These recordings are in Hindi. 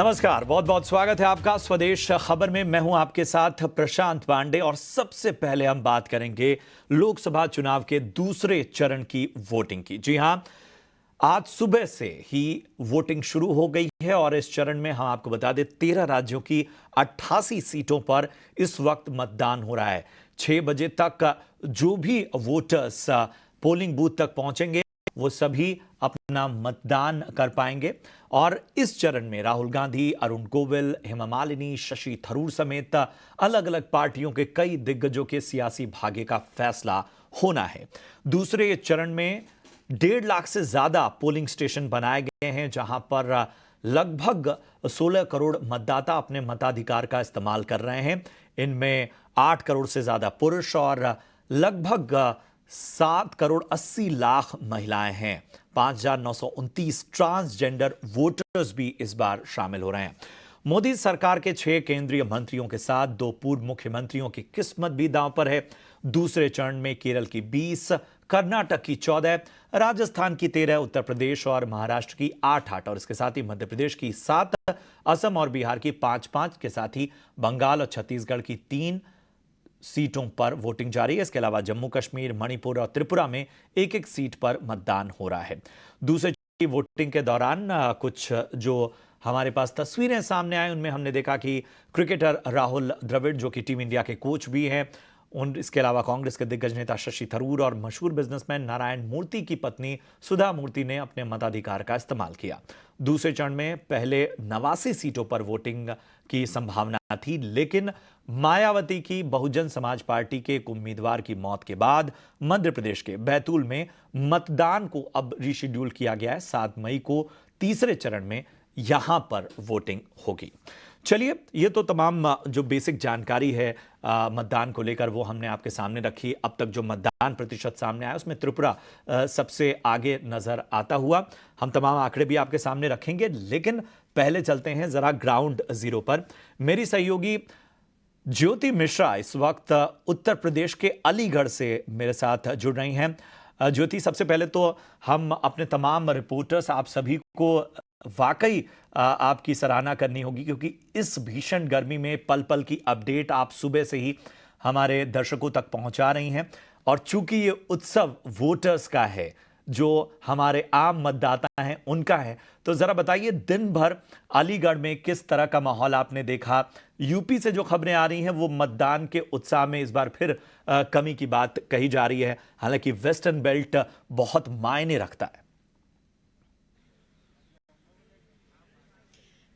नमस्कार, बहुत बहुत स्वागत है आपका स्वदेश खबर में। मैं हूं आपके साथ प्रशांत पांडे और सबसे पहले हम बात करेंगे लोकसभा चुनाव के दूसरे चरण की वोटिंग की। जी हां, आज सुबह से ही वोटिंग शुरू हो गई है और इस चरण में हम आपको बता दें 13 राज्यों की 88 सीटों पर इस वक्त मतदान हो रहा है। 6 बजे तक जो भी वोटर्स पोलिंग बूथ तक पहुंचेंगे वो सभी अपना मतदान कर पाएंगे। और इस चरण में राहुल गांधी, अरुण गोविल, हेमा मालिनी, शशि थरूर समेत अलग अलग पार्टियों के कई दिग्गजों के सियासी भाग्य का फैसला होना है। दूसरे चरण में 1.5 लाख से ज्यादा पोलिंग स्टेशन बनाए गए हैं, जहां पर लगभग 16 करोड़ मतदाता अपने मताधिकार का इस्तेमाल कर रहे हैं। इनमें 8 करोड़ से ज्यादा पुरुष और लगभग 7 करोड़ 80 लाख महिलाएं हैं। 5,929 ट्रांसजेंडर वोटर्स भी इस बार शामिल हो रहे हैं। मोदी सरकार के 6 केंद्रीय मंत्रियों के साथ 2 पूर्व मुख्यमंत्रियों की किस्मत भी दांव पर है। दूसरे चरण में केरल की 20, कर्नाटक की 14, राजस्थान की 13, उत्तर प्रदेश और महाराष्ट्र की 8 और इसके साथ ही मध्य प्रदेश की 7, असम और बिहार की 5 के साथ ही बंगाल और छत्तीसगढ़ की 3 सीटों पर वोटिंग जारी है। इसके अलावा जम्मू कश्मीर, मणिपुर और त्रिपुरा में 1 सीट पर मतदान हो रहा है। दूसरे वोटिंग के दौरान कुछ जो हमारे पास तस्वीरें सामने आई, उनमें हमने देखा कि क्रिकेटर राहुल द्रविड़, जो कि टीम इंडिया के कोच भी हैं, इसके अलावा कांग्रेस के दिग्गज नेता शशि थरूर और मशहूर बिजनेसमैन नारायण मूर्ति की पत्नी सुधा मूर्ति ने अपने मताधिकार का इस्तेमाल किया। दूसरे चरण में पहले 89 सीटों पर वोटिंग की संभावना थी, लेकिन मायावती की बहुजन समाज पार्टी के एक उम्मीदवार की मौत के बाद मध्य प्रदेश के बैतूल में मतदान को अब रिशेड्यूल किया गया है। 7 मई को तीसरे चरण में यहां पर वोटिंग होगी। चलिए, ये तो तमाम जो बेसिक जानकारी है मतदान को लेकर वो हमने आपके सामने रखी। अब तक जो मतदान प्रतिशत सामने आया उसमें त्रिपुरा सबसे आगे नजर आता हुआ। हम तमाम आंकड़े भी आपके सामने रखेंगे, लेकिन पहले चलते हैं जरा ग्राउंड जीरो पर। मेरी सहयोगी ज्योति मिश्रा इस वक्त उत्तर प्रदेश के अलीगढ़ से मेरे साथ जुड़ रही हैं। ज्योति, सबसे पहले तो हम अपने तमाम रिपोर्टर्स, आप सभी को वाकई आपकी सराहना करनी होगी, क्योंकि इस भीषण गर्मी में पल पल की अपडेट आप सुबह से ही हमारे दर्शकों तक पहुंचा रही हैं। और चूंकि ये उत्सव वोटर्स का है, जो हमारे आम मतदाता हैं उनका है, तो जरा बताइए दिन भर अलीगढ़ में किस तरह का माहौल आपने देखा। यूपी से जो खबरें आ रही हैं वो मतदान के उत्साह में इस बार फिर कमी की बात कही जा रही है, हालांकि वेस्टर्न बेल्ट बहुत मायने रखता है।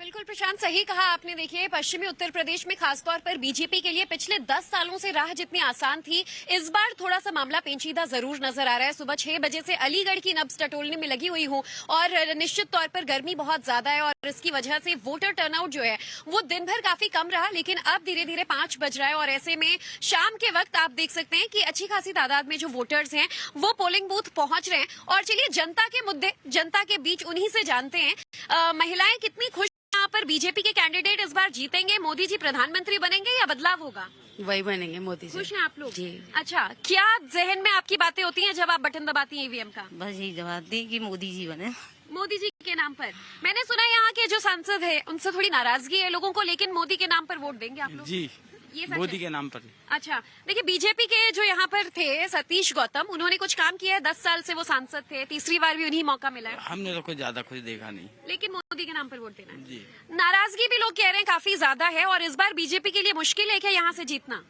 बिल्कुल प्रशांत, सही कहा आपने। देखिए, पश्चिमी उत्तर प्रदेश में खासतौर पर बीजेपी के लिए पिछले 10 सालों से राह जितनी आसान थी, इस बार थोड़ा सा मामला पेचीदा जरूर नजर आ रहा है। सुबह 6 बजे से अलीगढ़ की नब्ज टटोलने में लगी हुई हूं और निश्चित तौर पर गर्मी बहुत ज्यादा है और इसकी वजह से वोटर टर्नआउट जो है वो दिन भर काफी कम रहा, लेकिन अब धीरे धीरे 5 बज रहा है और ऐसे में शाम के वक्त आप देख सकते हैं कि अच्छी खासी तादाद में जो वोटर्स हैं वो पोलिंग बूथ पहुंच रहे हैं। और चलिए, जनता के मुद्दे जनता के बीच उन्हीं से जानते हैं। महिलाएं कितनी खुश यहाँ पर बीजेपी के कैंडिडेट इस बार जीतेंगे, मोदी जी प्रधानमंत्री बनेंगे या बदलाव होगा? वही बनेंगे, मोदी जी। खुश हैं आप लोग? जी। अच्छा, क्या जहन में आपकी बातें होती हैं जब आप बटन दबाती हैं ईवीएम का? बस यही जवाब दी कि मोदी जी बने। मोदी जी के नाम पर। मैंने सुना यहाँ के जो सांसद है उनसे थोड़ी नाराजगी है लोगों को, लेकिन मोदी के नाम पर वोट देंगे आप लोग? जी, ये मोदी के नाम पर। अच्छा, देखिए, बीजेपी के जो यहाँ पर थे सतीश गौतम, उन्होंने कुछ काम किया है। 10 साल से वो सांसद थे, तीसरी बार भी उन्हीं मौका मिला है। हमने तो कुछ ज्यादा कुछ देखा नहीं, लेकिन मोदी के नाम पर वोट देना है। जी। नाराजगी भी लोग कह रहे हैं काफी ज्यादा है, और इस बार बीजेपी के लिए मुश्किल है क्या यहाँ से जीतना?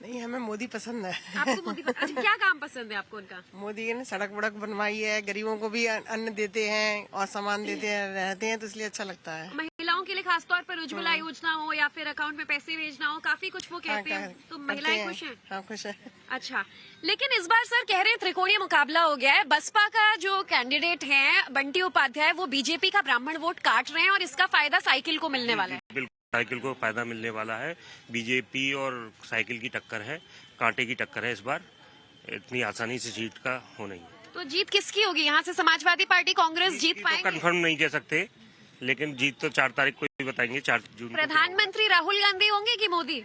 नहीं, हमें मोदी पसंद है। आपको मोदी अच्छा, क्या काम पसंद है आपको उनका? मोदी ने सड़क वड़क बनवाई है, गरीबों को भी अन्न देते हैं और सामान देते हैं, रहते हैं, तो इसलिए अच्छा लगता है। महिलाओं के लिए खासतौर पर उज्ज्वला योजना हो या फिर अकाउंट में पैसे भेजना हो, काफी कुछ वो कहते हैं, तो महिलाएं खुश हैं? हाँ, खुश है। अच्छा, लेकिन इस बार सर कह रहे हैं त्रिकोणीय मुकाबला हो गया है। बसपा का जो कैंडिडेट है बंटी उपाध्याय, वो बीजेपी का ब्राह्मण वोट काट रहे हैं और इसका फायदा साइकिल को मिलने वाला है। बिल्कुल, साइकिल को फायदा मिलने वाला है। बीजेपी और साइकिल की टक्कर है, कांटे की टक्कर है। इस बार इतनी आसानी से जीत का हो नहीं है। तो जीत किसकी होगी यहाँ से? समाजवादी पार्टी, कांग्रेस जीत पाएंगे? कंफर्म नहीं कह सकते, लेकिन जीत तो 4 तारीख को ही बताएंगे। 4 जून। प्रधानमंत्री राहुल गांधी होंगे कि मोदी?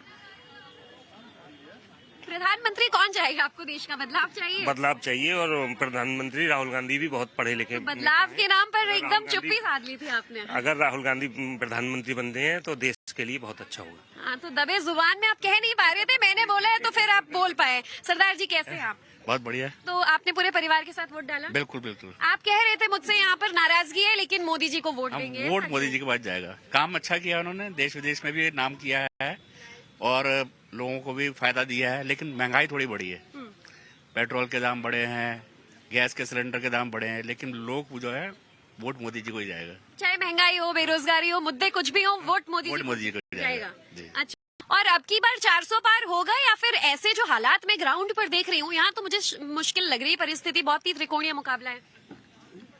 प्रधानमंत्री कौन चाहेगा आपको? देश का बदलाव चाहिए? बदलाव चाहिए और प्रधानमंत्री राहुल गांधी भी बहुत पढ़े लिखे बदलाव के नाम पर एकदम चुप्पी साध ली थी आपने। अगर राहुल गांधी प्रधानमंत्री बनते हैं तो देश के लिए बहुत अच्छा होगा। हाँ, तो दबे जुबान में आप कह नहीं पा रहे थे, मैंने बोला है तो फिर आप बोल पाए। सरदार जी कैसे हैं आप? बहुत बढ़िया। तो आपने पूरे परिवार के साथ वोट डाला? बिल्कुल बिल्कुल। आप कह रहे थे मुझसे यहाँ पर नाराजगी है लेकिन मोदी जी को वोट हम देंगे। वोट मोदी जी के बाद जाएगा। काम अच्छा किया उन्होंने, देश विदेश में भी नाम किया है और लोगों को भी फायदा दिया है। लेकिन महंगाई थोड़ी बढ़ी है, पेट्रोल के दाम बढ़े हैं, गैस के सिलेंडर के दाम बढ़े हैं, लेकिन लोग जो है वोट मोदी जी को ही जाएगा। चाहे महंगाई हो, बेरोजगारी हो, मुद्दे कुछ भी हो, वोट मोदी जी को जाएगा। जी। अच्छा, और अब की बार 400 पार होगा या फिर ऐसे जो हालात में ग्राउंड पर देख रही हूँ यहाँ तो मुझे मुश्किल लग रही है परिस्थिति, बहुत ही त्रिकोणीय मुकाबला है।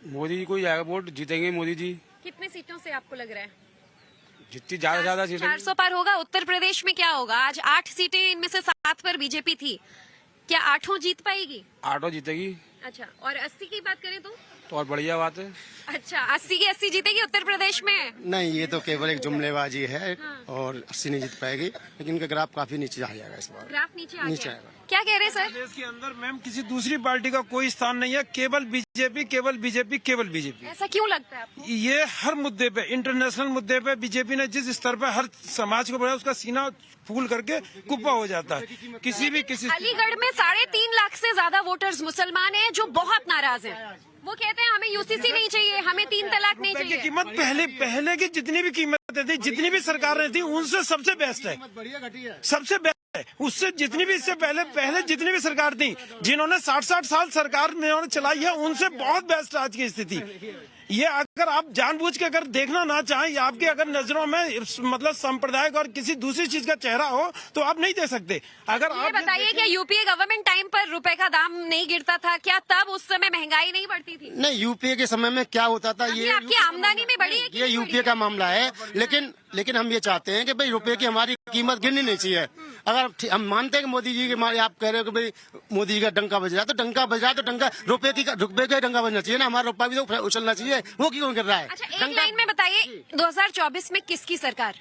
मोदी जी को ही जाएगा वोट, जीतेंगे मोदी जी। कितने सीटों से आपको लग रहा है? जितनी ज्यादा सीटें। 400 पार होगा। उत्तर प्रदेश में क्या होगा? आज 8 सीटें, इनमें से 7 पर बीजेपी थी, क्या 8 जीत पाएगी? 8 जीतेगी। अच्छा, और 80 की बात करें तो और बढ़िया बात है। अच्छा, 80 की 80 जीतेगी उत्तर प्रदेश में? नहीं, ये तो केवल एक जुमलेबाजी है और 80 नहीं जीत पाएगी, लेकिन इनका ग्राफ काफी नीचे आ जाएगा इस बार। ग्राफ नीचे आ गया। आएगा। क्या कह रहे हैं सर? देश के अंदर मैम किसी दूसरी पार्टी का कोई स्थान नहीं है, केवल बीजेपी, केवल बीजेपी, केवल बीजेपी। ऐसा क्यों लगता है आपको? ये हर मुद्दे पे, इंटरनेशनल मुद्दे पे बीजेपी ने जिस स्तर पे हर समाज को बढ़ाया, उसका सीना फूल करके कुप्पा हो जाता है। किसी अलीगढ़ में 3.5 लाख से ज्यादा वोटर्स मुसलमान हैं जो बहुत नाराज हैं। वो कहते हैं हमें यूसीसी नहीं चाहिए, हमें 3 तलाक नहीं चाहिए। कीमत पहले की जितनी भी कीमतें थी, जितनी भी सरकारें थी, उनसे सबसे बेस्ट है, सबसे बेस्ट है। उससे जितनी भी इससे पहले जितनी भी सरकार थी, जिन्होंने 60 साल सरकार में चलाई है, उनसे बहुत बेस्ट आज की स्थिति। ये अगर आप जानबूझ के अगर देखना ना चाहें, या आपके अगर नजरों में मतलब सांप्रदायिक और किसी दूसरी चीज का चेहरा हो, तो आप नहीं दे सकते। अगर ये आप बताइए कि यूपीए गवर्नमेंट टाइम पर रुपए का दाम नहीं गिरता था क्या? तब उस समय महंगाई नहीं बढ़ती थी? नहीं, यूपीए के समय में क्या होता था, अभी ये आपकी आमदनी में बढ़ी है कि ये नहीं यूपीए बढ़ी का मामला है। लेकिन हम ये चाहते हैं कि भाई रुपए की हमारी कीमत गिरनी नहीं चाहिए। अगर हम मानते हैं कि मोदी जी के, आप कह रहे हो कि भाई मोदी जी का डंका बज रहा है, तो डंका बज रहा है तो डंका रुपए का डंका बजना चाहिए ना। हमारा रुपया भी तो उछलना चाहिए, वो क्यों कर रहा है? अच्छा, एक लाइन में बताइए 2024 में किसकी सरकार?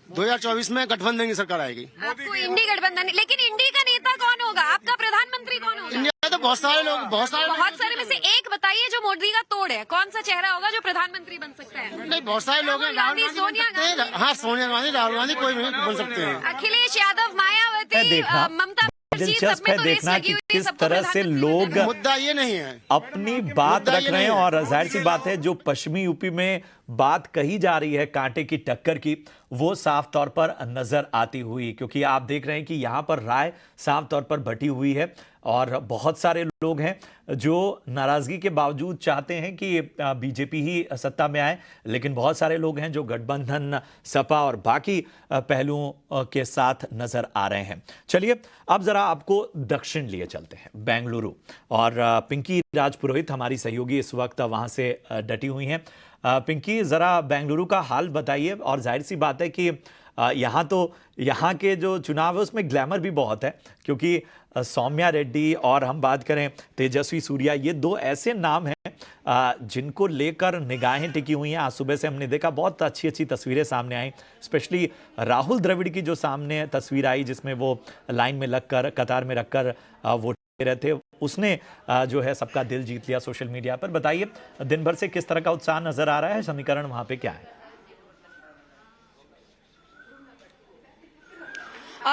2024 में गठबंधन की सरकार आएगी। आपको इंडी गठबंधन, लेकिन इंडी का नेता कौन होगा? आपका प्रधानमंत्री कौन होगा? इंडिया तो बहुत सारे बहुत सारे में से एक बताइए जो मोदी का तोड़ है। कौन सा चेहरा होगा जो प्रधानमंत्री बन सकता है? नहीं, बहुत सारे लोग हैं। राहुल गांधी, सोनिया गांधी। हाँ, सोनिया गांधी, राहुल गांधी, कोई भी बन सकते हैं। अखिलेश यादव, मायावती, देखना ममता दिलचस्प है देखना कि किस तरह से लोग मुद्दा ये नहीं है, अपनी बात रख रहे हैं। और जाहिर सी बात है, जो पश्चिमी यूपी में बात कही जा रही है कांटे की टक्कर की, वो साफ तौर पर नजर आती हुई, क्योंकि आप देख रहे हैं कि यहां पर राय साफ तौर पर बटी हुई है और बहुत सारे लोग हैं जो नाराजगी के बावजूद चाहते हैं कि बीजेपी ही सत्ता में आए, लेकिन बहुत सारे लोग हैं जो गठबंधन, सपा और बाकी पहलुओं के साथ नजर आ रहे हैं। चलिए अब जरा आपको दक्षिण लिए चलते हैं, बेंगलुरु। और पिंकी राजपुरोहित हमारी सहयोगी इस वक्त वहां से डटी हुई हैं। पिंकी, जरा बेंगलुरु का हाल बताइए। और जाहिर सी बात है कि यहाँ के जो चुनाव है उसमें ग्लैमर भी बहुत है, क्योंकि सौम्या रेड्डी और हम बात करें तेजस्वी सूर्या, ये 2 ऐसे नाम हैं जिनको लेकर निगाहें टिकी हुई हैं। आज सुबह से हमने देखा बहुत अच्छी तस्वीरें सामने आई, स्पेशली राहुल द्रविड़ की जो सामने तस्वीर आई जिसमें वो लाइन में लगकर, कतार में रखकर वोट दे रहे थे, उसने जो है सबका दिल जीत लिया सोशल मीडिया पर। बताइए दिन भर से किस तरह का उत्साह नजर आ रहा है, समीकरण वहां पे क्या है?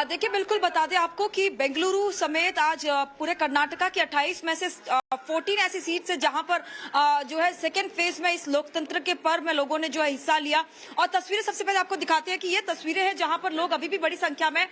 देखिए, बिल्कुल बता दें आपको कि बेंगलुरु समेत आज पूरे कर्नाटका की 28 में से 14 ऐसी सीट है जहां पर जो है सेकेंड फेज में इस लोकतंत्र के पर्व में लोगों ने जो है हिस्सा लिया। और तस्वीरें सबसे पहले आपको दिखाते हैं कि ये तस्वीरें हैं जहां पर लोग अभी भी बड़ी संख्या में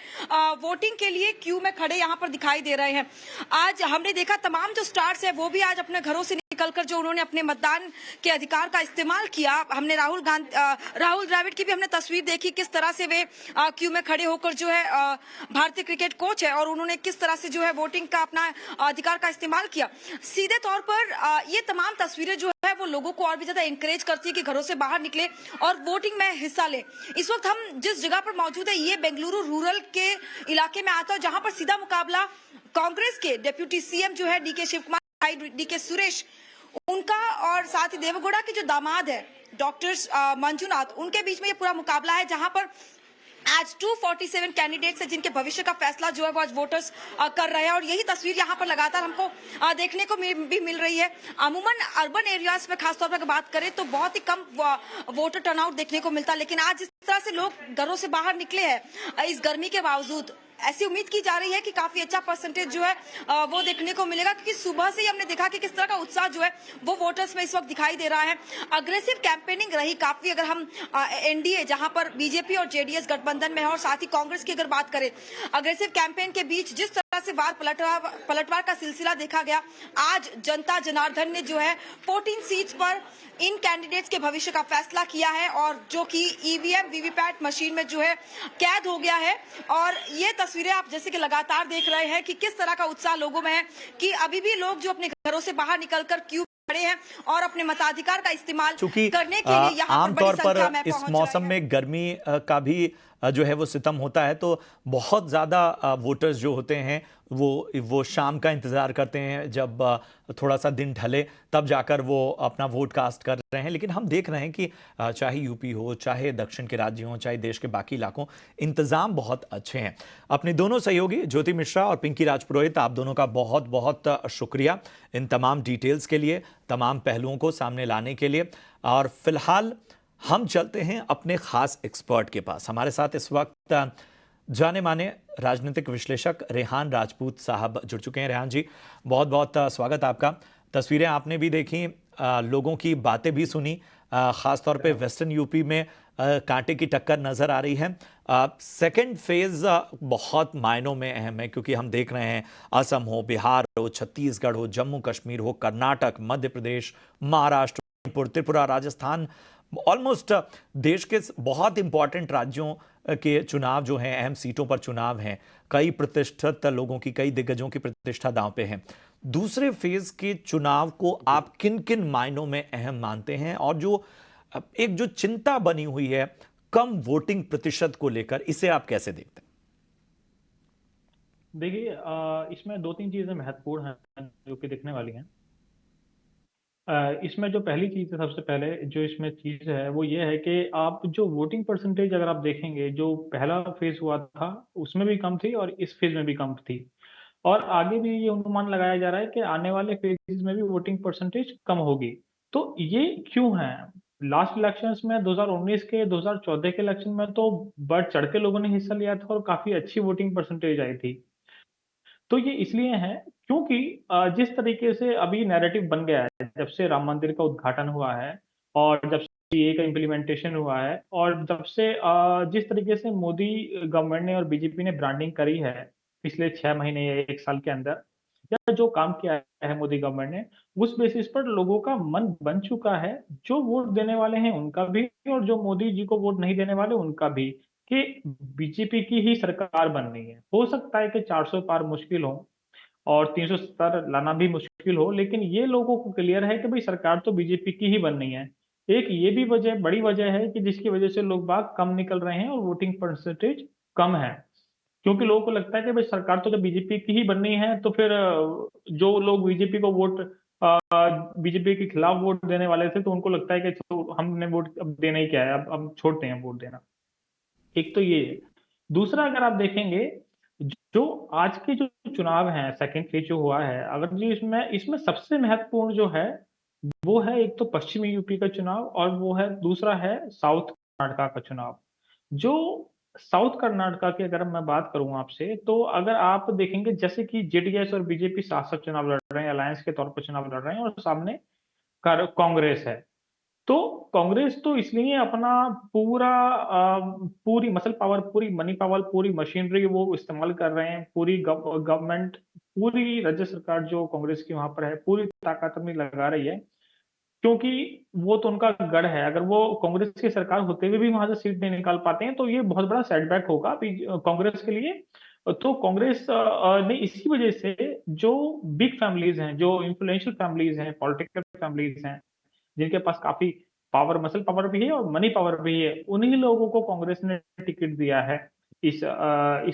वोटिंग के लिए क्यू में खड़े यहां पर दिखाई दे रहे हैं। आज हमने देखा तमाम जो स्टार्स है वो भी आज अपने घरों से निकलकर जो उन्होंने अपने मतदान के अधिकार का इस्तेमाल किया। हमने राहुल द्रविड़ की भी हमने तस्वीर देखी, किस तरह से वे क्यू में खड़े होकर जो है भारतीय क्रिकेट कोच है और उन्होंने किस तरह से जो है वोटिंग का अपना अधिकार का इस्तेमाल किया। सीधे तौर पर ये तमाम तस्वीरें जो है वो लोगों को और भी ज्यादा इंकरेज करती है कि घरों से बाहर निकले और वोटिंग में हिस्सा ले। इस वक्त हम जिस जगह पर मौजूद है ये बेंगलुरु रूरल के इलाके में आता है, जहां पर सीधा मुकाबला कांग्रेस के डिप्टी सीएम जो है डीके शिव कुमार, डीके सुरेश उनका, और साथ ही देवगौड़ा के जो दामाद है डॉक्टर मंजुनाथ, उनके बीच में ये पूरा मुकाबला है, जहां पर आज 247 कैंडिडेट्स हैं जिनके भविष्य का फैसला जो है वो आज वोटर्स कर रहे हैं और यही तस्वीर यहाँ पर लगातार हमको देखने को भी मिल रही है। अमूमन अर्बन एरियाज में खासतौर पर अगर बात करें तो बहुत ही कम वोटर टर्नआउट देखने को मिलता है, लेकिन आज जिस तरह से लोग घरों से बाहर निकले हैं इस गर्मी के बावजूद, ऐसी उम्मीद की जा रही है कि काफी अच्छा परसेंटेज जो है वो देखने को मिलेगा, क्योंकि सुबह से ही हमने देखा कि किस तरह का उत्साह जो है वो वोटर्स में इस वक्त दिखाई दे रहा है। अग्रेसिव कैंपेनिंग रही काफी, अगर हम एनडीए जहां पर बीजेपी और जेडीएस गठबंधन में है और साथ ही कांग्रेस की अगर बात करें, अग्रेसिव कैंपेन के बीच जिस तरह से वार पलटवार का सिलसिला देखा गया, आज जनता जनार्दन ने जो है 14 सीट्स पर इन कैंडिडेट्स के भविष्य का फैसला किया है और जो कि ईवीएम वीवीपैट मशीन में जो है कैद हो गया है। और ये तस्वीरें आप जैसे कि लगातार देख रहे हैं कि किस तरह का उत्साह लोगों में है कि अभी भी लोग जो अपने घरों से बाहर निकलकर क्यू खड़े हैं और अपने मताधिकार का इस्तेमाल करने के लिए यहाँ पर आमतौर बड़ी संख्या पर में इस पहुंच मौसम रहे हैं। में गर्मी का भी जो है वो सितम होता है, तो बहुत ज़्यादा वोटर्स जो होते हैं वो शाम का इंतज़ार करते हैं जब थोड़ा सा दिन ढले, तब जाकर वो अपना वोट कास्ट कर रहे हैं। लेकिन हम देख रहे हैं कि चाहे यूपी हो, चाहे दक्षिण के राज्य हों, चाहे देश के बाकी इलाकों, इंतज़ाम बहुत अच्छे हैं। अपने दोनों सहयोगी ज्योति मिश्रा और पिंकी राजपुरोहित, आप दोनों का बहुत बहुत शुक्रिया इन तमाम डिटेल्स के लिए, तमाम पहलुओं को सामने लाने के लिए। और फिलहाल हम चलते हैं अपने खास एक्सपर्ट के पास। हमारे साथ इस वक्त जाने माने राजनीतिक विश्लेषक रेहान राजपूत साहब जुड़ चुके हैं। रेहान जी, बहुत बहुत स्वागत आपका। तस्वीरें आपने भी देखी, लोगों की बातें भी सुनी, खासतौर पे वेस्टर्न यूपी में कांटे की टक्कर नजर आ रही है। सेकंड फेज बहुत मायनों में अहम है, क्योंकि हम देख रहे हैं असम हो, बिहार हो, छत्तीसगढ़ हो, जम्मू कश्मीर हो, कर्नाटक, मध्य प्रदेश, महाराष्ट्र, त्रिपुरा, राजस्थान, ऑलमोस्ट देश के बहुत इंपॉर्टेंट राज्यों के चुनाव जो हैं, अहम सीटों पर चुनाव हैं। कई प्रतिष्ठित लोगों की, कई दिग्गजों की प्रतिष्ठा दांव पे है। दूसरे फेज के चुनाव को आप किन किन मायनों में अहम मानते हैं, और जो चिंता बनी हुई है कम वोटिंग प्रतिशत को लेकर, इसे आप कैसे देखते हैं? देखिए, इसमें दो तीन चीजें महत्वपूर्ण हैं जो कि दिखने वाली हैं। इसमें जो पहली चीज है, सबसे पहले जो इसमें चीज है वो ये है कि आप जो वोटिंग परसेंटेज अगर आप देखेंगे, जो पहला फेज हुआ था उसमें भी कम थी और इस फेज में भी कम थी, और आगे भी ये अनुमान लगाया जा रहा है कि आने वाले फेजेस में भी वोटिंग परसेंटेज कम होगी। तो ये क्यों है? लास्ट इलेक्शंस में 2019 के 2014 के इलेक्शन में तो बढ़ चढ़ के लोगों ने हिस्सा लिया था और काफी अच्छी वोटिंग परसेंटेज आई थी। तो ये इसलिए है क्योंकि जिस तरीके से अभी नैरेटिव बन गया है, जब से राम मंदिर का उद्घाटन हुआ है और जब से सीएए का इम्प्लीमेंटेशन हुआ है और जब से जिस तरीके से मोदी गवर्नमेंट ने और बीजेपी ने ब्रांडिंग करी है पिछले 6 महीने या 1 साल के अंदर, या जो काम किया है मोदी गवर्नमेंट ने, उस बेसिस पर लोगों का मन बन चुका है, जो वोट देने वाले हैं उनका भी और जो मोदी जी को वोट नहीं देने वाले उनका भी, कि बीजेपी की ही सरकार बननी है। हो सकता है कि 400 पार मुश्किल हो और 370 लाना भी मुश्किल हो, लेकिन ये लोगों को क्लियर है कि भाई सरकार तो बीजेपी की ही बननी है। एक ये भी वजह, बड़ी वजह है कि जिसकी वजह से लोग बाग कम निकल रहे हैं और वोटिंग परसेंटेज कम है, क्योंकि लोगों को लगता है कि भाई सरकार तो जब बीजेपी की ही बननी है तो फिर जो लोग बीजेपी को वोट बीजेपी के खिलाफ वोट देने वाले थे, तो उनको लगता है कि चलो हमने वोट अब देना ही क्या है, अब छोड़ते हैं वोट देना। एक तो ये है। दूसरा, अगर आप देखेंगे जो आज के जो चुनाव हैं, सेकंड फेज जो हुआ है, अगर जो इसमें सबसे महत्वपूर्ण जो है वो है एक तो पश्चिमी यूपी का चुनाव और वो है दूसरा है साउथ कर्नाटका का चुनाव। जो साउथ कर्नाटका की अगर मैं बात करूं आपसे, तो अगर आप देखेंगे जैसे कि जेडीएस और बीजेपी साथ-साथ चुनाव लड़ रहे हैं, अलायंस के तौर पर चुनाव लड़ रहे हैं और सामने कांग्रेस है। तो कांग्रेस तो इसलिए अपना पूरी मसल पावर, पूरी मनी पावर, पूरी मशीनरी वो इस्तेमाल कर रहे हैं, पूरी गवर्नमेंट, पूरी राज्य सरकार जो कांग्रेस की वहां पर है, पूरी ताकत अपनी लगा रही है, क्योंकि वो तो उनका गढ़ है। अगर वो कांग्रेस की सरकार होते हुए भी वहां से सीट नहीं निकाल पाते हैं, तो ये बहुत बड़ा सेटबैक होगा कांग्रेस के लिए। तो कांग्रेस ने इसी वजह से जो बिग फैमिलीज हैं, जो इन्फ्लुएंशियल फैमिलीज हैं, पॉलिटिकल फैमिलीज हैं, जिनके पास काफी पावर, मसल पावर भी है और मनी पावर भी है, उन्हीं लोगों को कांग्रेस ने टिकट दिया है इस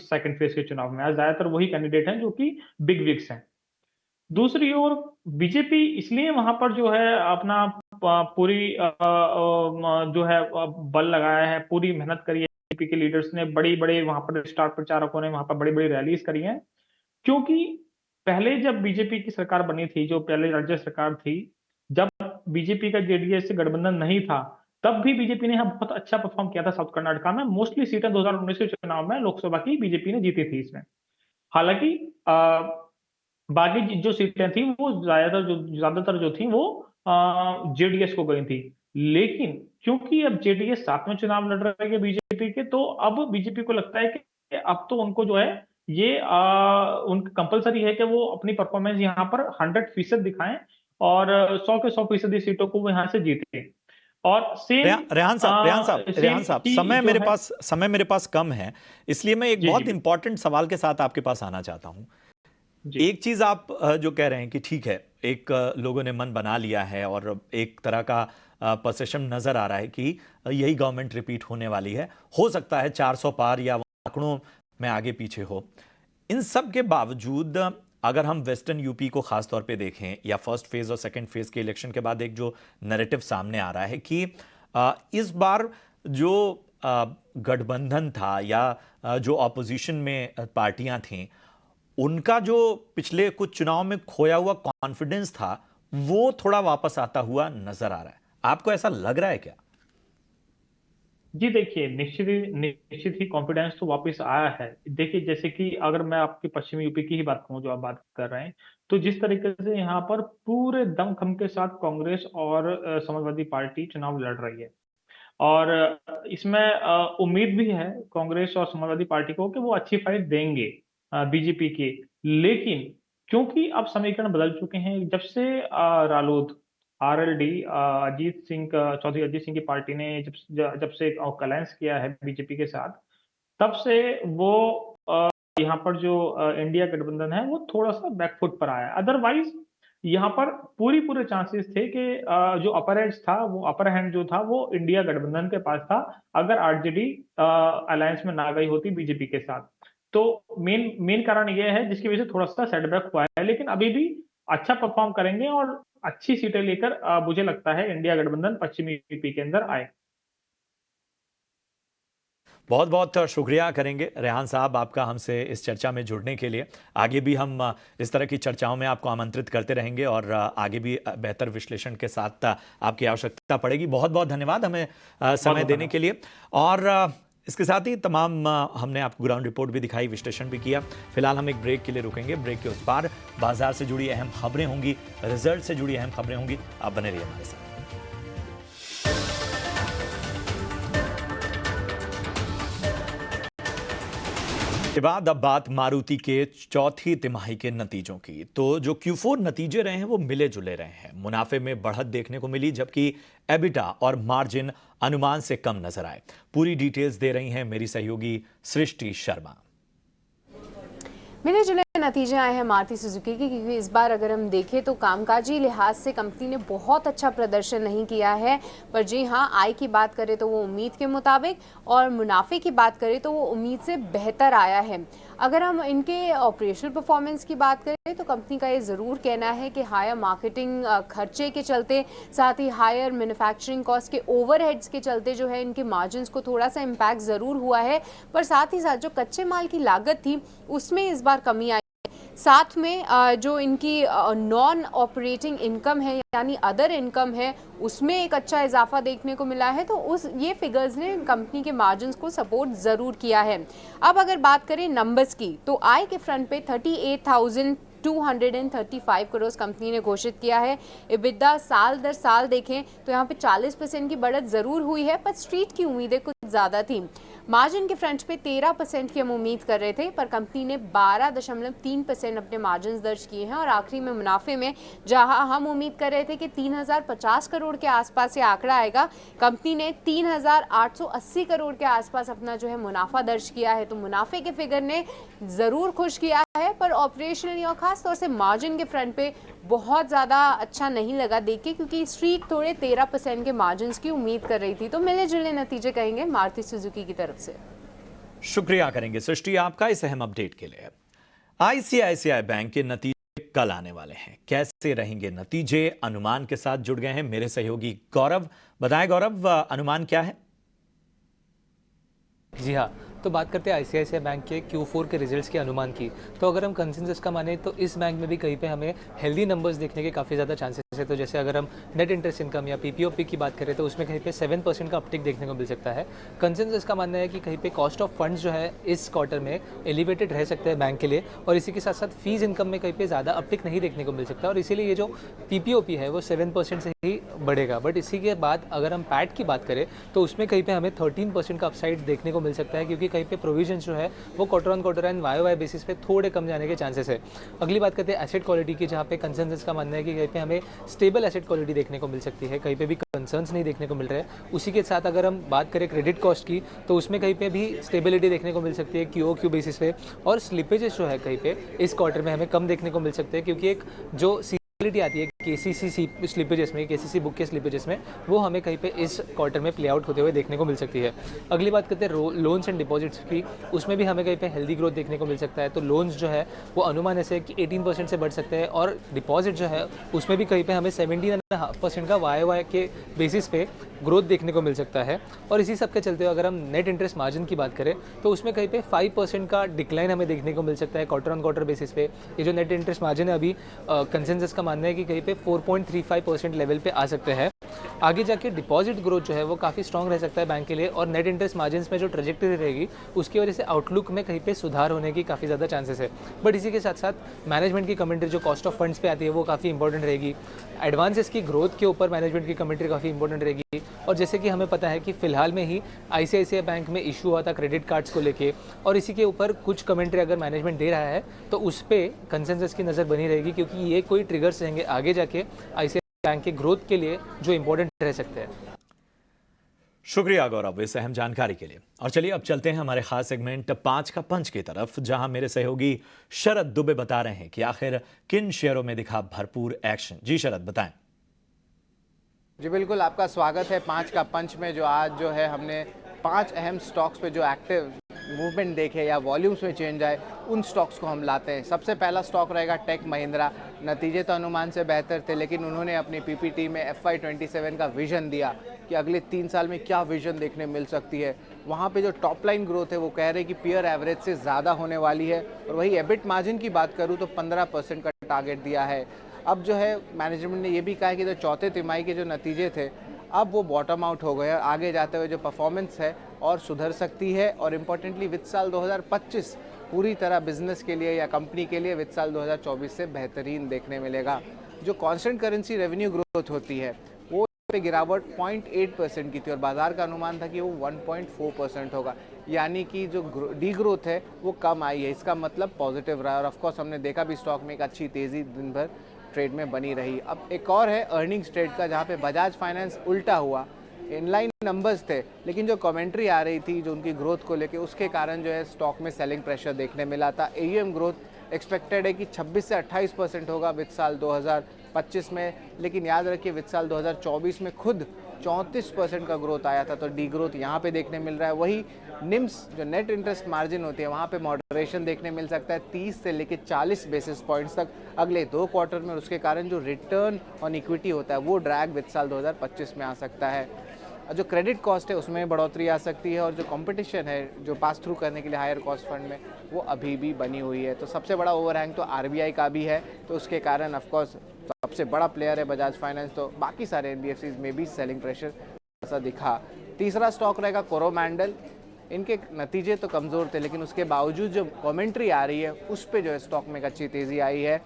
सेकंड फेज के चुनाव में। आज ज्यादातर वही कैंडिडेट हैं जो कि बिग विग्स हैं। दूसरी ओर बीजेपी इसलिए वहां पर जो है अपना पूरी जो है बल लगाया है, पूरी मेहनत करी है बीजेपी के लीडर्स ने बड़ी-बड़ी वहां पर स्टार प्रचारकों ने वहां पर बड़ी-बड़ी रैलीज करी हैं। क्योंकि पहले जब बीजेपी की सरकार बनी थी, जो पहले राज्य सरकार थी, जब बीजेपी का जेडीएस से गठबंधन नहीं था, तब भी बीजेपी ने यहाँ बहुत अच्छा परफॉर्म किया था साउथ कर्नाटका में। मोस्टली सीटें 2019 के चुनाव में लोकसभा की बीजेपी ने जीती थी इसमें। हालांकि बाकी जो सीटें थी वो ज्यादातर जो थी वो जेडीएस को गई थी। लेकिन क्योंकि अब जेडीएस साथ में चुनाव लड़ रही है बीजेपी के, तो अब बीजेपी को लगता है कि अब तो उनको जो है ये उनका कंपलसरी है कि वो अपनी परफॉर्मेंस यहाँ पर 100% दिखाएं और 100 के 100% सीटों को वो यहाँ से जीते। और सेम रेहान साहब, समय मेरे पास कम है, इसलिए मैं एक बहुत इंपॉर्टेंट सवाल के साथ आपके पास आना चाहता हूं। एक चीज आप जो कह रहे हैं कि ठीक है, एक लोगों ने मन बना लिया है और एक तरह का परसेप्शन नजर आ रहा है कि यही गवर्नमेंट रिपीट होने वाली है, हो सकता है 400 पार या आंकड़ों में आगे पीछे हो। इन सब के बावजूद अगर हम वेस्टर्न यूपी को खास तौर पे देखें या फर्स्ट फेज और सेकंड फेज के इलेक्शन के बाद एक जो नैरेटिव सामने आ रहा है कि इस बार जो गठबंधन था या जो ऑपोजिशन में पार्टियां थीं, उनका जो पिछले कुछ चुनाव में खोया हुआ कॉन्फिडेंस था वो थोड़ा वापस आता हुआ नजर आ रहा है। आपको ऐसा लग रहा है क्या? जी देखिए, निश्चित ही कॉन्फिडेंस तो वापस आया है। देखिए, जैसे कि अगर मैं आपके पश्चिमी यूपी की ही बात करूं जो आप बात कर रहे हैं, तो जिस तरीके से यहाँ पर पूरे दमखम के साथ कांग्रेस और समाजवादी पार्टी चुनाव लड़ रही है, और इसमें उम्मीद भी है कांग्रेस और समाजवादी पार्टी को कि वो अच्छी फाइट देंगे बीजेपी की। लेकिन क्योंकि अब समीकरण बदल चुके हैं, जब से रालोद आरएलडी चौधरी अजीत सिंह की पार्टी ने जब से एक अलायंस किया है बीजेपी के साथ, तब से वो यहाँ पर जो इंडिया गठबंधन है वो थोड़ा सा बैकफुट पर आया। अदरवाइज यहाँ पर पूरे चांसेस थे कि जो अपर एज था, वो अपर हैंड जो था वो इंडिया गठबंधन के पास था, अगर आरजेडी अलायंस में ना गई होती बीजेपी के साथ। तो मेन कारण ये है जिसकी वजह से थोड़ा सा सेटबैक हुआ है, लेकिन अभी भी अच्छा परफॉर्म करेंगे और अच्छी सीटें लेकर मुझे लगता है इंडिया गठबंधन पश्चिमी यूपी के अंदर आए। बहुत बहुत शुक्रिया करेंगे रेहान साहब आपका हमसे इस चर्चा में जुड़ने के लिए। आगे भी हम इस तरह की चर्चाओं में आपको आमंत्रित करते रहेंगे और आगे भी बेहतर विश्लेषण के साथ आपकी आवश्यकता पड़ेगी। बहुत बहुत धन्यवाद हमें समय देने के लिए। और इसके साथ ही तमाम हमने आपको ग्राउंड रिपोर्ट भी दिखाई, विश्लेषण भी किया। फिलहाल हम एक ब्रेक के लिए रुकेंगे। ब्रेक के उस पार बाजार से जुड़ी अहम खबरें होंगी, रिजल्ट से जुड़ी अहम खबरें होंगी। आप बने रहिए हमारे साथ। के बाद अब बात मारुति के चौथी तिमाही के नतीजों की। तो जो Q4 नतीजे रहे हैं वो मिले जुले रहे हैं। मुनाफे में बढ़त देखने को मिली, जबकि एबिटा और मार्जिन अनुमान से कम नजर आए। पूरी डिटेल्स दे रही हैं मेरी सहयोगी सृष्टि शर्मा। मिले जुले नतीजे आए हैं मारुति सुजुकी के, क्योंकि इस बार अगर हम देखें तो कामकाजी लिहाज से कंपनी ने बहुत अच्छा प्रदर्शन नहीं किया है। पर जी हाँ, आय की बात करें तो वो उम्मीद के मुताबिक, और मुनाफे की बात करें तो वो उम्मीद से बेहतर आया है। अगर हम इनके ऑपरेशनल परफॉर्मेंस की बात करें तो कंपनी का ये ज़रूर कहना है कि हायर मार्केटिंग खर्चे के चलते, साथ ही हायर मैन्युफैक्चरिंग कॉस्ट के ओवरहेड्स के चलते जो है इनके मार्जिन्स को थोड़ा सा इम्पैक्ट ज़रूर हुआ है। पर साथ ही साथ जो कच्चे माल की लागत थी उसमें इस बार कमी आई। साथ में जो इनकी नॉन ऑपरेटिंग इनकम है यानी अदर इनकम है, उसमें एक अच्छा इजाफा देखने को मिला है। तो ये फिगर्स ने कंपनी के मार्जिन्स को सपोर्ट ज़रूर किया है। अब अगर बात करें नंबर्स की, तो आय के फ्रंट पे 38,235 करोड़ कंपनी ने घोषित किया है। EBITDA साल दर साल देखें तो यहाँ पे 40% की बढ़त ज़रूर हुई है, पर स्ट्रीट की उम्मीदें कुछ ज़्यादा थी। मार्जिन के फ्रंट पे 13% की हम उम्मीद कर रहे थे, पर कंपनी ने 12.3% अपने मार्जिन दर्ज किए हैं। और आखिरी में मुनाफे में जहां हम उम्मीद कर रहे थे कि 3,050 करोड़ के आसपास ये आंकड़ा आएगा, कंपनी ने 3,880 करोड़ के आसपास अपना जो है मुनाफा दर्ज किया है। तो मुनाफे के फिगर ने ज़रूर खुश किया है, पर ऑपरेशनली और खास तौर से मार्जिन के फ्रंट पे बहुत ज़्यादा अच्छा नहीं लगा देख के, क्योंकि स्ट्रीट थोड़े 13% के मार्जिन की उम्मीद कर रही थी। तो मिले जुले नतीजे कहेंगे मारुति सुजुकी की तरफ से। शुक्रिया करेंगे सृष्टि आपका इस अहम अपडेट के लिए। आईसीआईसीआई बैंक के नतीजे कल आने वाले हैं। कैसे रहेंगे नतीजे, अनुमान के साथ जुड़ गए हैं मेरे सहयोगी गौरव। बताएं गौरव, अनुमान क्या है? जी हाँ, तो बात करते हैं आईसीआईसीआई बैंक के Q4 के रिजल्ट्स के अनुमान की। तो अगर हम कंसेंसस का माने तो इस बैंक में भी कहीं पे हमें हेल्दी नंबर्स देखने के काफ़ी ज़्यादा चांसेस है। तो जैसे अगर हम नेट इंटरेस्ट इनकम या पीपीओपी की बात करें तो उसमें कहीं पे 7% का अपटिक देखने को मिल सकता है। कंसेंसस का मानना है कि कहीं पे कॉस्ट ऑफ फंड्स जो है इस क्वार्टर में एलिवेटेड रह सकता है बैंक के लिए, और इसी के साथ साथ फीस इनकम में कहीं पे ज़्यादा अपटिक नहीं देखने को मिल सकता, और इसीलिए ये जो पीपीओपी है वो 7% से ही बढ़ेगा। बट इसी के बाद अगर हम पैट की बात करें तो उसमें कहीं पे हमें 13% का अपसाइड देखने को मिल सकता है, क्योंकि कहीं पे प्रोविजन जो है वो quarter on quarter and Y basis पे थोड़े कम जाने के चांसेस है। अगली बात करते हैं एसेट क्वालिटी की, जहाँ पे कंसेंसस का मानना है कि कहीं पे हमें स्टेबल एसेट क्वालिटी देखने को मिल सकती है, कहीं पे भी कंसर्न्स नहीं देखने को मिल रहे हैं। उसी के साथ अगर हम बात करें क्रेडिट कॉस्ट की तो उसमें कहीं पे भी स्टेबिलिटी देखने को मिल सकती है क्यू बेसिस पे, और स्लिपेजेस जो है कहीं पे इस क्वार्टर में हमें कम देखने को मिल सकते हैं, क्योंकि एक जो सीजनलिटी आती है केसीसी स्लिपेजेस में, केसीसी बुक के स्लिपेजेस में, वो हमें कहीं पे इस क्वार्टर में प्ले आउट होते हुए देखने को मिल सकती है। अगली बात करते हैं लोन्स एंड डिपॉजिट्स की, उसमें भी हमें कहीं पे हेल्दी ग्रोथ देखने को मिल सकता है। तो लोन्स जो है वो अनुमान ऐसे है कि 18% से बढ़ सकते हैं, और डिपॉजिट जो है उसमें भी कहीं पे हमें 17.5% का वाई के बेसिस पे ग्रोथ देखने को मिल सकता है। और इसी सब के चलते हुए अगर हम नेट इंटरेस्ट मार्जिन की बात करें तो उसमें कहीं पे 5% का डिक्लाइन हमें देखने को मिल सकता है क्वार्टर ऑन क्वार्टर बेसिस पे। ये जो नेट इंटरेस्ट मार्जिन है अभी कंसेंसस का मानना है कि कहीं पे 4.35% लेवल पे आ सकते हैं। आगे जाके डिपॉजिट ग्रोथ जो है वो काफ़ी स्ट्रॉन्ग रह सकता है बैंक के लिए, और नेट इंटरेस्ट मार्जिन्स में जो ट्रेजेक्टरी रहेगी उसकी वजह से आउटलुक में कहीं पे सुधार होने की काफ़ी ज़्यादा चांसेस है। बट इसी के साथ साथ मैनेजमेंट की कमेंट्री जो कॉस्ट ऑफ फंड्स पे आती है वो काफ़ी इंपॉर्टेंट रहेगी। एडवांसेस की ग्रोथ के ऊपर मैनेजमेंट की कमेंट्री काफ़ी इंपॉर्टेंट रहेगी। और जैसे कि हमें पता है कि फिलहाल में ही आईसीआईसीआई बैंक में इशू हुआ था क्रेडिट कार्ड्स को लेके, और इसी के ऊपर कुछ कमेंट्री अगर मैनेजमेंट दे रहा है तो उस पर कंसेंसस की नज़र बनी रहेगी, क्योंकि ये कोई ट्रिगर्स रहेंगे आगे जाके आईसीआईसीआई बैंक के ग्रोथ के लिए जो इंपॉर्टेंट रह सकते हैं। शुक्रिया गौरव इस अहम जानकारी के लिए। और चलिए अब चलते हैं हमारे खास सेगमेंट 5 का पंच की तरफ, जहां मेरे सहयोगी शरद दुबे बता रहे हैं कि आखिर किन शेयरों में दिखा भरपूर एक्शन। जी शरद बताएं। जी बिल्कुल, आपका स्वागत है 5 का पंच में। जो आज जो है हमने 5 अहम स्टॉक्स पे जो एक्टिव मूवमेंट देखे या वॉल्यूम्स में चेंज आए उन स्टॉक्स को हम लाते हैं। सबसे पहला स्टॉक रहेगा टेक महिंद्रा। नतीजे तो अनुमान से बेहतर थे, लेकिन उन्होंने अपनी पीपीटी में FY27 का विजन दिया कि अगले 3 साल में क्या विजन देखने मिल सकती है। वहाँ पे जो टॉप लाइन ग्रोथ है वो कह रहे हैं कि पीयर एवरेज से ज़्यादा होने वाली है, और वही एबिट मार्जिन की बात करूँ तो 15% का टारगेट दिया है। अब जो है मैनेजमेंट ने ये भी कहा कि जो चौथे तिमाही के जो नतीजे थे अब वो बॉटम आउट हो गए, और आगे जाते हुए जो परफॉर्मेंस है और सुधर सकती है। और इम्पोर्टेंटली वित्त साल 2025 पूरी तरह बिजनेस के लिए या कंपनी के लिए वित्त साल 2024 से बेहतरीन देखने मिलेगा। जो कांस्टेंट करेंसी रेवेन्यू ग्रोथ होती है वो पे गिरावट 0.8% की थी, और बाजार का अनुमान था कि वो 1.4% होगा, यानी कि जो डी ग्रोथ है वो कम आई है। इसका मतलब पॉजिटिव रहा, और ऑफकोर्स हमने देखा भी स्टॉक में एक अच्छी तेज़ी दिन भर ट्रेड में बनी रही। अब एक और है अर्निंग्स ट्रेड का, जहाँ पे बजाज फाइनेंस उल्टा हुआ। इनलाइन नंबर्स थे, लेकिन जो कमेंट्री आ रही थी जो उनकी ग्रोथ को लेके, उसके कारण जो है स्टॉक में सेलिंग प्रेशर देखने मिला था। AUM ग्रोथ एक्सपेक्टेड है कि 26 से 28% होगा वित्त साल 2025 में, लेकिन याद रखिए वित्त साल 2024 में खुद 34% का ग्रोथ आया था, तो डी ग्रोथ यहाँ पे देखने मिल रहा है। वही निम्स जो नेट इंटरेस्ट मार्जिन होती है वहाँ पे मॉडरेशन देखने मिल सकता है 30 से लेकर 40 बेसिस पॉइंट्स तक अगले 2 क्वार्टर में, और उसके कारण जो रिटर्न ऑन इक्विटी होता है वो ड्रैग वित्त साल 2025 में आ सकता है। जो क्रेडिट कॉस्ट है उसमें बढ़ोतरी आ सकती है, और जो कंपटीशन है जो पास थ्रू करने के लिए हायर कॉस्ट फंड में वो अभी भी बनी हुई है। तो सबसे बड़ा ओवरहैंग तो RBI का भी है, तो उसके कारण ऑफकोर्स सबसे बड़ा प्लेयर है बजाज फाइनेंस, तो बाकी सारे NBFCs में भी सेलिंग प्रेशर ऐसा दिखा। तीसरा स्टॉक रहेगा कोरोमंडल। इनके नतीजे तो कमज़ोर थे, लेकिन उसके बावजूद जो कमेंट्री आ रही है उस पर जो है स्टॉक में एक अच्छी तेज़ी आई है।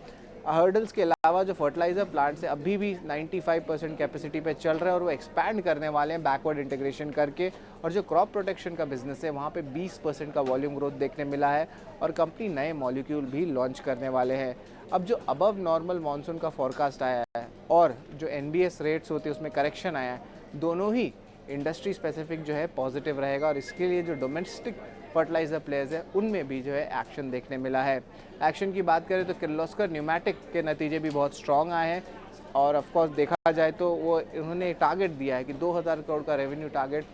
हर्डल्स के अलावा जो फर्टिलाइज़र प्लांट से अभी भी 95% कैपेसिटी पे चल रहे हैं, और वो एक्सपैंड करने वाले हैं बैकवर्ड इंटीग्रेशन करके। और जो क्रॉप प्रोटेक्शन का बिजनेस है वहाँ पे 20% का वॉल्यूम ग्रोथ देखने मिला है, और कंपनी नए मॉलिक्यूल भी लॉन्च करने वाले हैं। अब जो अबव नॉर्मल मानसून का फॉरकास्ट आया है और जो NBS रेट्स होते हैं उसमें करेक्शन आया है, दोनों ही इंडस्ट्री स्पेसिफिक जो है पॉजिटिव रहेगा, और इसके लिए जो डोमेस्टिक फर्टिलाइज़र प्लेयर्स है उनमें भी जो है एक्शन देखने मिला है। एक्शन की बात करें तो किर्लोस्कर न्यूमैटिक के नतीजे भी बहुत स्ट्रॉन्ग आए हैं, और ऑफकोर्स देखा जाए तो वो उन्होंने टारगेट दिया है कि 2000 करोड़ का रेवेन्यू टारगेट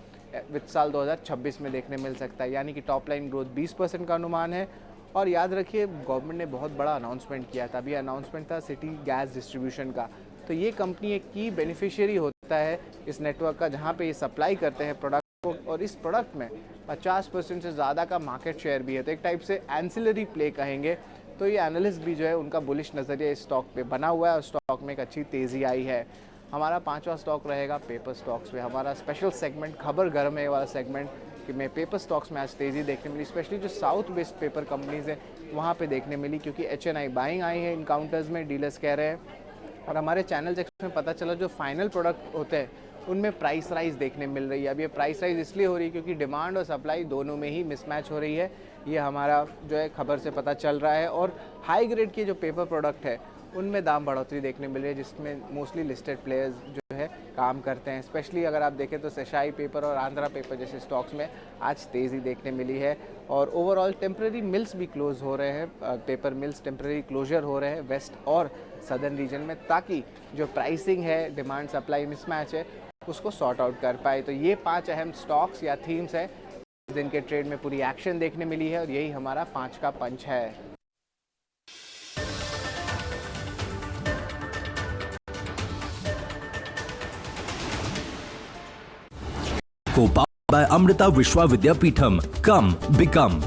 वित्त साल 2026 में देखने मिल सकता है, यानी कि टॉप लाइन ग्रोथ 20% का अनुमान है। और याद रखिए गवर्नमेंट ने बहुत बड़ा अनाउंसमेंट किया था, अभी अनाउंसमेंट था सिटी गैस डिस्ट्रीब्यूशन का, तो ये कंपनी एक की बेनिफिशियरी होता है इस नेटवर्क का, जहाँ पे ये सप्लाई करते हैं प्रोडक्ट और इस प्रोडक्ट में 50% से ज़्यादा का मार्केट शेयर भी है, तो एक टाइप से एंसिलरी प्ले कहेंगे। तो ये एनालिस्ट भी जो है उनका बुलिश नज़रिया इस स्टॉक पे बना हुआ है और स्टॉक में एक अच्छी तेज़ी आई है। हमारा 5वां स्टॉक रहेगा पेपर स्टॉक्स में। हमारा स्पेशल सेगमेंट खबर घर में वाला सेगमेंट कि में पेपर स्टॉक्स में आज तेज़ी देखने मिली, स्पेशली जो साउथ वेस्ट पेपर कंपनीज़ हैं वहाँ पे देखने मिली, क्योंकि HNI बाइंग आई है इन काउंटर्स में, डीलर्स कह रहे हैं। और हमारे चैनल चेक्स में पता चला जो फाइनल प्रोडक्ट होते हैं उनमें प्राइस राइज देखने मिल रही है। अब ये प्राइस राइज इसलिए हो रही है क्योंकि डिमांड और सप्लाई दोनों में ही मिसमैच हो रही है, ये हमारा जो है खबर से पता चल रहा है। और हाई ग्रेड के जो पेपर प्रोडक्ट है उनमें दाम बढ़ोतरी देखने मिल रही है, जिसमें मोस्टली लिस्टेड प्लेयर्स जो है काम करते हैं। स्पेशली अगर आप देखें तो सेशाई पेपर और आंध्रा पेपर जैसे स्टॉक्स में आज तेज़ी देखने मिली है। और ओवरऑल टेम्प्रेरी मिल्स भी क्लोज हो रहे हैं, पेपर मिल्स टेम्प्रेरी क्लोजर हो रहे हैं वेस्ट और सदर्न रीजन में, ताकि जो प्राइसिंग है, डिमांड सप्लाई मिसमैच है, उसको सॉर्ट आउट कर पाए। तो ये 5 अहम स्टॉक्स या थीम्स है दिन के ट्रेड में पूरी एक्शन देखने मिली है और यही हमारा 5 का पंच है। को बाय अमृता विश्वा विद्यापीठम, कम बिकम।